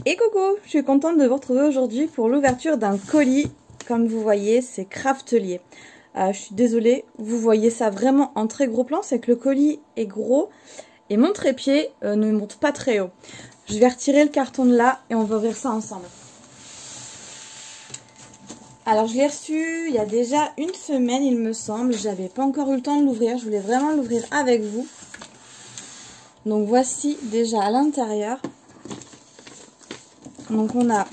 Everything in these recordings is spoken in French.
Et coucou, je suis contente de vous retrouver aujourd'hui pour l'ouverture d'un colis. Comme vous voyez, c'est Craftelier. Je suis désolée, vous voyez ça vraiment en très gros plan, c'est que le colis est gros et mon trépied ne monte pas très haut. Je vais retirer le carton de là et on va ouvrir ça ensemble. Alors je l'ai reçu il y a déjà une semaine il me semble, j'avais pas encore eu le temps de l'ouvrir, je voulais vraiment l'ouvrir avec vous. Donc voici déjà à l'intérieur. Donc on a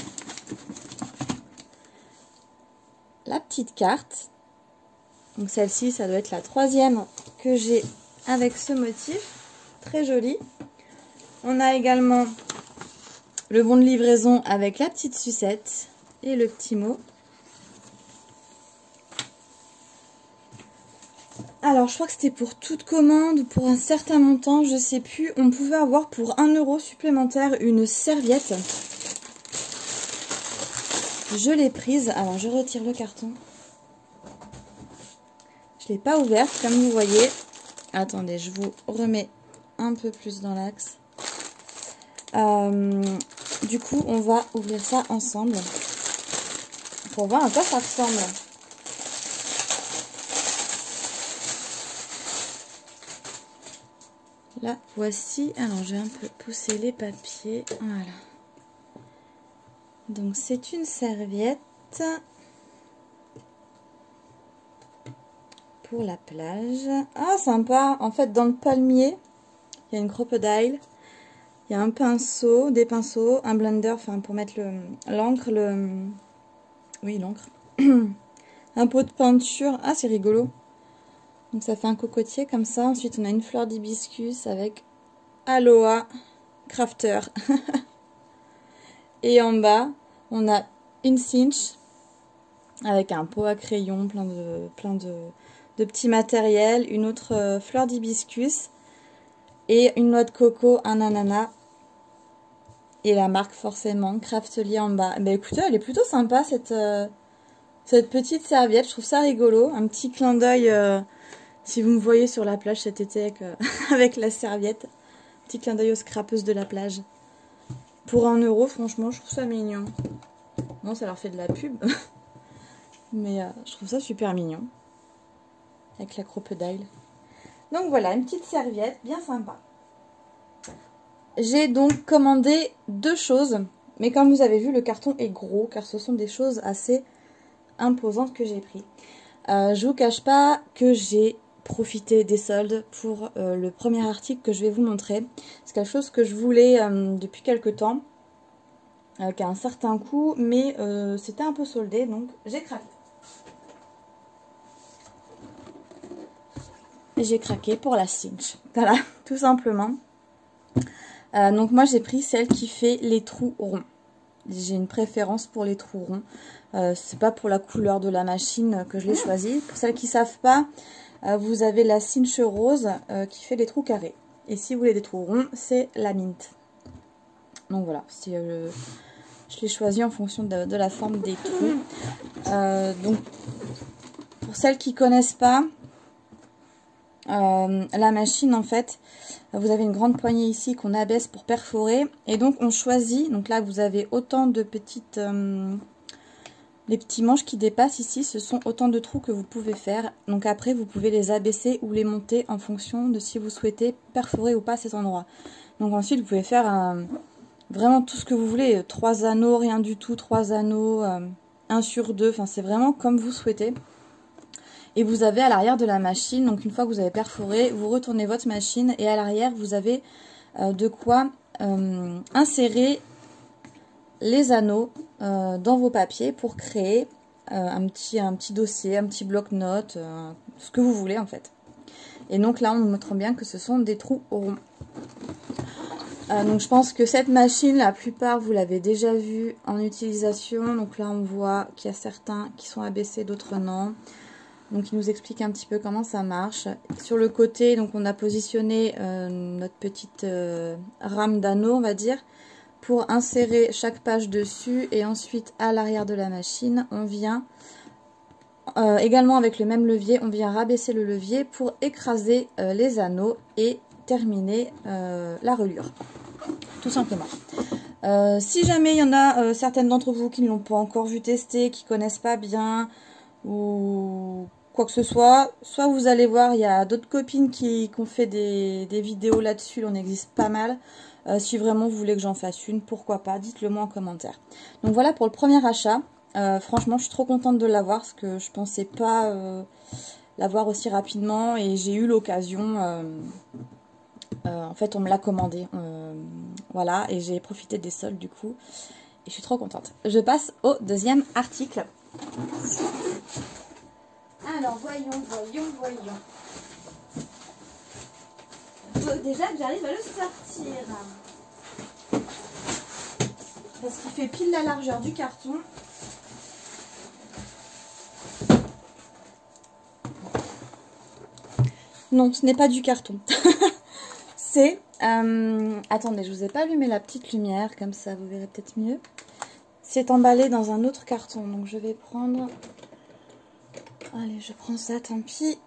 la petite carte. Donc celle-ci, ça doit être la troisième que j'ai avec ce motif. Très joli. On a également le bon de livraison avec la petite sucette et le petit mot. Alors je crois que c'était pour toute commande, pour un certain montant, je sais plus. On pouvait avoir pour 1 € supplémentaire une serviette. Je l'ai prise. Alors je retire le carton. Je ne l'ai pas ouverte comme vous voyez. Attendez, je vous remets un peu plus dans l'axe. Du coup, on va ouvrir ça ensemble pour voir à quoi ça ressemble. Là, voici. Alors, je vais un peu pousser les papiers. Voilà. Donc, c'est une serviette pour la plage. Ah, sympa. En fait, dans le palmier, il y a une crocodile. Il y a un pinceau, des pinceaux, un blender, enfin, pour mettre l'encre, oui, l'encre. Un pot de peinture. Ah, c'est rigolo. Donc, ça fait un cocotier comme ça. Ensuite, on a une fleur d'hibiscus avec Aloha Crafter. Et en bas, on a une cinch avec un pot à crayon, plein de petits matériels, une autre fleur d'hibiscus et une noix de coco, un ananas et la marque forcément, Craftelier en bas. Ben écoutez, elle est plutôt sympa cette petite serviette, je trouve ça rigolo, un petit clin d'œil si vous me voyez sur la plage cet été avec la serviette, petit clin d'œil aux scrapeuses de la plage. Pour 1 €, franchement, je trouve ça mignon. Bon, ça leur fait de la pub. Mais je trouve ça super mignon. Avec la crocodile. Donc voilà, une petite serviette bien sympa. J'ai donc commandé 2 choses. Mais comme vous avez vu, le carton est gros. Car ce sont des choses assez imposantes que j'ai pris. Je vous cache pas que j'ai profité des soldes pour le premier article que je vais vous montrer. C'est quelque chose que je voulais depuis quelques temps. Qui a un certain coût. Mais c'était un peu soldé. Donc j'ai craqué. J'ai craqué pour la cinch. Voilà, tout simplement. Donc moi j'ai pris celle qui fait les trous ronds. J'ai une préférence pour les trous ronds. C'est pas pour la couleur de la machine que je l'ai choisie. Pour celles qui ne savent pas, vous avez la cinch rose qui fait les trous carrés. Et si vous voulez des trous ronds, c'est la mint. Donc voilà, je l'ai choisi en fonction de la forme des trous. Donc pour celles qui ne connaissent pas, la machine en fait, vous avez une grande poignée ici qu'on abaisse pour perforer et donc on choisit, donc là vous avez autant de petites les petits manches qui dépassent ici, ce sont autant de trous que vous pouvez faire, donc après vous pouvez les abaisser ou les monter en fonction de si vous souhaitez perforer ou pas cet endroit. Donc ensuite vous pouvez faire vraiment tout ce que vous voulez, 3 anneaux, rien du tout, 3 anneaux, 1 sur 2, enfin c'est vraiment comme vous souhaitez. Et vous avez à l'arrière de la machine, donc une fois que vous avez perforé, vous retournez votre machine et à l'arrière vous avez de quoi insérer les anneaux dans vos papiers pour créer un petit dossier, un petit bloc-notes, ce que vous voulez en fait. Et donc là on nous montre bien que ce sont des trous ronds. Donc je pense que cette machine, la plupart vous l'avez déjà vue en utilisation. Donc là on voit qu'il y a certains qui sont abaissés, d'autres non. Donc il nous explique un petit peu comment ça marche. Sur le côté, donc on a positionné notre petite rame d'anneaux, on va dire, pour insérer chaque page dessus. Et ensuite, à l'arrière de la machine, on vient, également avec le même levier, on vient rabaisser le levier pour écraser les anneaux et terminer la reliure. Tout simplement. Si jamais il y en a certaines d'entre vous qui ne l'ont pas encore vu tester, qui connaissent pas bien ou quoi que ce soit vous allez voir, il y a d'autres copines qui ont fait des vidéos là-dessus, il en existe pas mal. Si vraiment vous voulez que j'en fasse une, pourquoi pas, dites-le moi en commentaire. Donc voilà pour le premier achat. Franchement, je suis trop contente de l'avoir parce que je pensais pas l'avoir aussi rapidement et j'ai eu l'occasion. En fait, on me l'a commandé. Voilà, et j'ai profité des soldes du coup. Et je suis trop contente. Je passe au deuxième article. Alors, voyons. Faut déjà que j'arrive à le sortir. Parce qu'il fait pile la largeur du carton. Non, ce n'est pas du carton. C'est... attendez, je vous ai pas allumé la petite lumière, comme ça vous verrez peut-être mieux. C'est emballé dans un autre carton, donc je vais prendre... Allez, je prends ça, tant pis.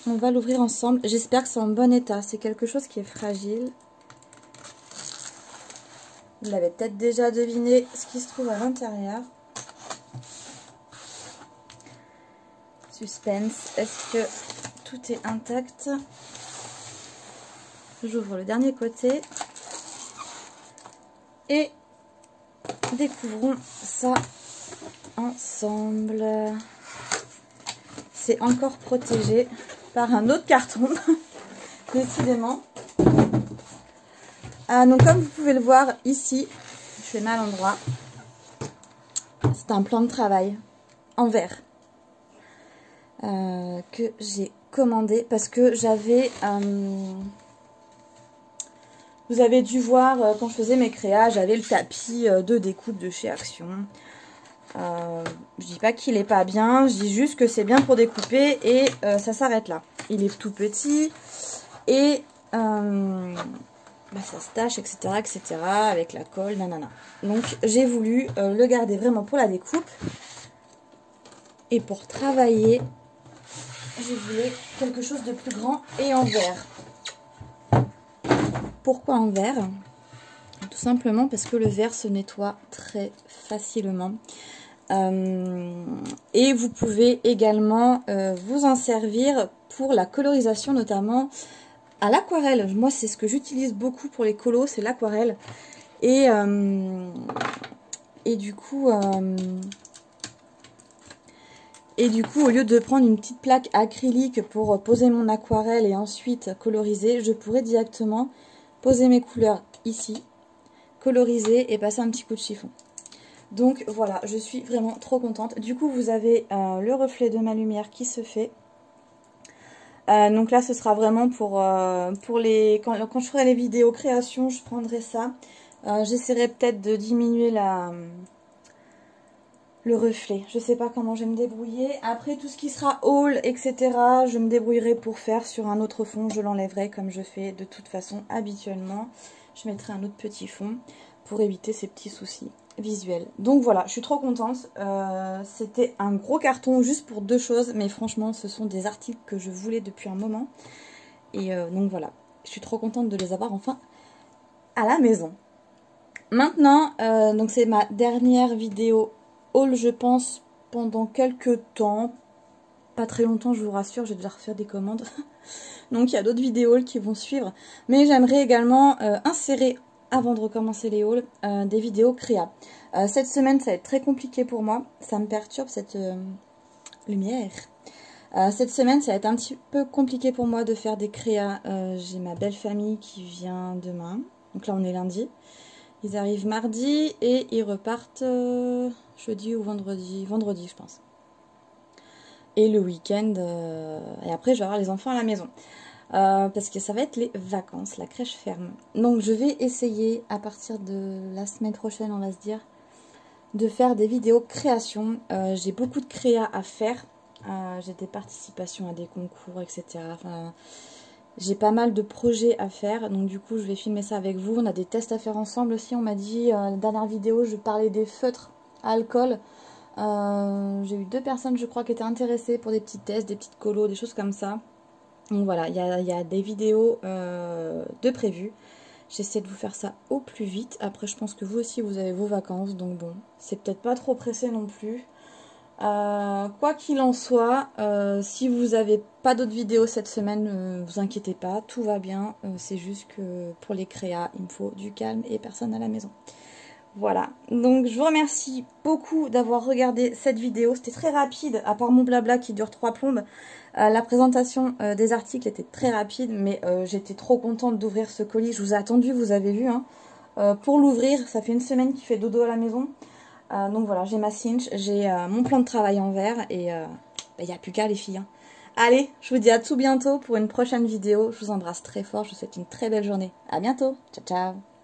On va l'ouvrir ensemble. J'espère que c'est en bon état. C'est quelque chose qui est fragile. Vous l'avez peut-être déjà deviné ce qui se trouve à l'intérieur. Suspense. Est-ce que tout est intact? J'ouvre le dernier côté. Et découvrons ça ensemble. C'est encore protégé par un autre carton. Décidément. Donc comme vous pouvez le voir ici, je fais mal à l'endroit. C'est un plan de travail en verre. Que j'ai commandé parce que j'avais... vous avez dû voir quand je faisais mes créas, j'avais le tapis de découpe de chez Action. Je dis pas qu'il est pas bien, je dis juste que c'est bien pour découper et ça s'arrête là. Il est tout petit et ça se tâche, etc., avec la colle, nanana. Donc j'ai voulu le garder vraiment pour la découpe et pour travailler, j'ai voulu quelque chose de plus grand et en verre. Pourquoi en verre? Tout simplement parce que le verre se nettoie très facilement. Et vous pouvez également vous en servir pour la colorisation, notamment à l'aquarelle. Moi, c'est ce que j'utilise beaucoup pour les colos, c'est l'aquarelle. Et du coup, au lieu de prendre une petite plaque acrylique pour poser mon aquarelle et ensuite coloriser, je pourrais directement poser mes couleurs ici, coloriser et passer un petit coup de chiffon. Donc voilà, je suis vraiment trop contente. Du coup, vous avez le reflet de ma lumière qui se fait. Donc là, ce sera vraiment pour les... Quand je ferai les vidéos création, je prendrai ça. J'essaierai peut-être de diminuer le reflet. Je sais pas comment je vais me débrouiller. Après, tout ce qui sera haul, etc., je me débrouillerai pour faire sur un autre fond. Je l'enlèverai comme je fais de toute façon habituellement. Je mettrai un autre petit fond pour éviter ces petits soucis visuels. Donc voilà, je suis trop contente. C'était un gros carton juste pour deux choses. Mais franchement, ce sont des articles que je voulais depuis un moment. Et donc voilà, je suis trop contente de les avoir enfin à la maison. Maintenant, donc c'est ma dernière vidéo haul, je pense, pendant quelques temps. Pas très longtemps, je vous rassure, j'ai déjà refait des commandes. Donc il y a d'autres vidéos haul qui vont suivre. Mais j'aimerais également insérer, avant de recommencer les hauls, des vidéos créa. Cette semaine, ça va être très compliqué pour moi. Ça me perturbe cette lumière. Cette semaine, ça va être un petit peu compliqué pour moi de faire des créas. J'ai ma belle famille qui vient demain. Donc là, on est lundi. Ils arrivent mardi et ils repartent jeudi ou vendredi. Vendredi, je pense. Et le week-end. Et après, je vais avoir les enfants à la maison. Parce que ça va être les vacances. La crèche ferme. Donc, je vais essayer à partir de la semaine prochaine, on va se dire, de faire des vidéos création. J'ai beaucoup de créa à faire. J'ai des participations à des concours, etc. Enfin, j'ai pas mal de projets à faire, donc du coup je vais filmer ça avec vous. On a des tests à faire ensemble aussi, on m'a dit, la dernière vidéo je parlais des feutres à alcool. J'ai eu 2 personnes je crois qui étaient intéressées pour des petits tests, des petites colos, des choses comme ça. Donc voilà, il y a des vidéos de prévues. J'essaie de vous faire ça au plus vite. Après, je pense que vous aussi, vous avez vos vacances. Donc bon, c'est peut-être pas trop pressé non plus. Quoi qu'il en soit, si vous n'avez pas d'autres vidéos cette semaine, ne vous inquiétez pas, tout va bien. C'est juste que pour les créas, il me faut du calme et personne à la maison. Voilà, donc je vous remercie beaucoup d'avoir regardé cette vidéo. C'était très rapide, à part mon blabla qui dure 3 plombes. La présentation des articles était très rapide, mais j'étais trop contente d'ouvrir ce colis. Je vous ai attendu, vous avez vu, hein. Pour l'ouvrir, ça fait une semaine qu'il fait dodo à la maison. Donc voilà, j'ai ma cinch, j'ai mon plan de travail en vert et il n'y a plus qu'à les filles, hein. Allez, je vous dis à tout bientôt pour une prochaine vidéo. Je vous embrasse très fort, je vous souhaite une très belle journée. À bientôt, ciao ciao.